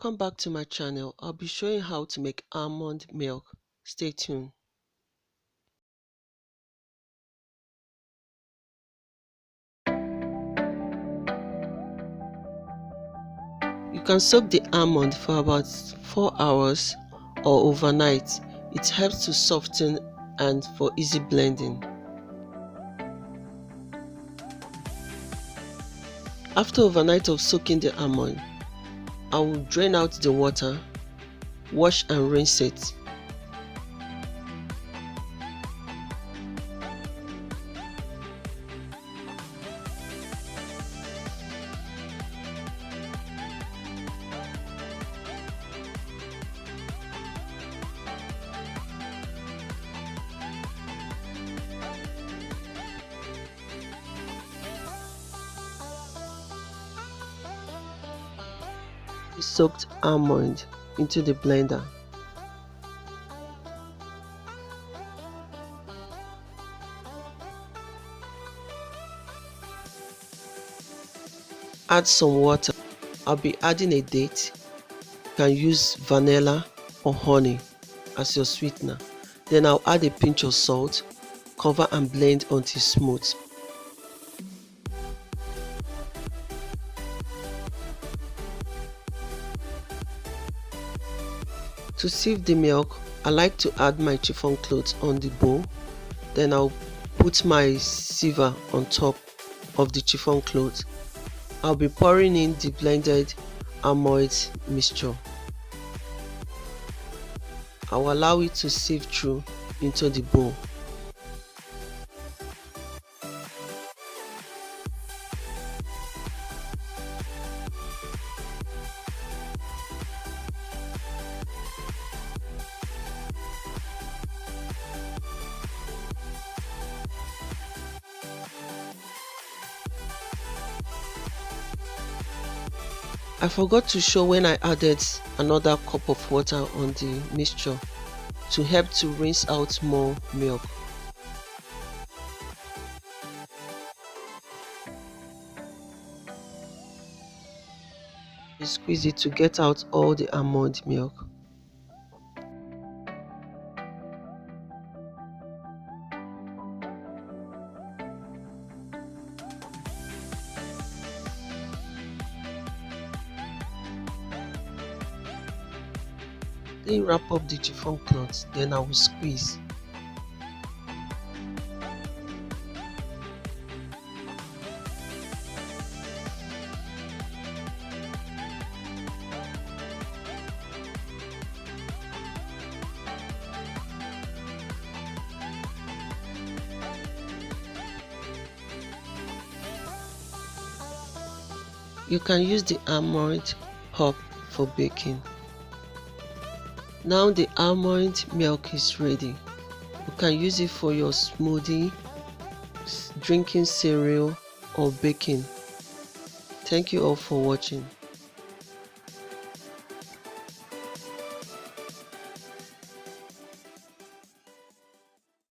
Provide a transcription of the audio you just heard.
Welcome back to my channel. I'll be showing how to make almond milk. Stay tuned. You can soak the almond for about 4 hours or overnight. It helps to soften and for easy blending. After overnight of soaking the almond, I will drain out the water, wash and rinse it. The soaked almond into the blender. Add some water. I'll be adding a date. You can use vanilla or honey as your sweetener. Then I'll add a pinch of salt. Cover and blend until smooth. To sieve the milk, I like to add my chiffon cloth on the bowl. Then I'll put my sieve on top of the chiffon cloth. I'll be pouring in the blended almond mixture. I'll allow it to sieve through into the bowl. I forgot to show when I added another cup of water on the mixture to help to rinse out more milk. Squeeze it to get out all the almond milk. Then wrap up the chiffon cloth, then I will squeeze. You can use the almond pulp for baking. Now the almond milk is ready. You can use it for your smoothie, drinking cereal, or baking. Thank you all for watching.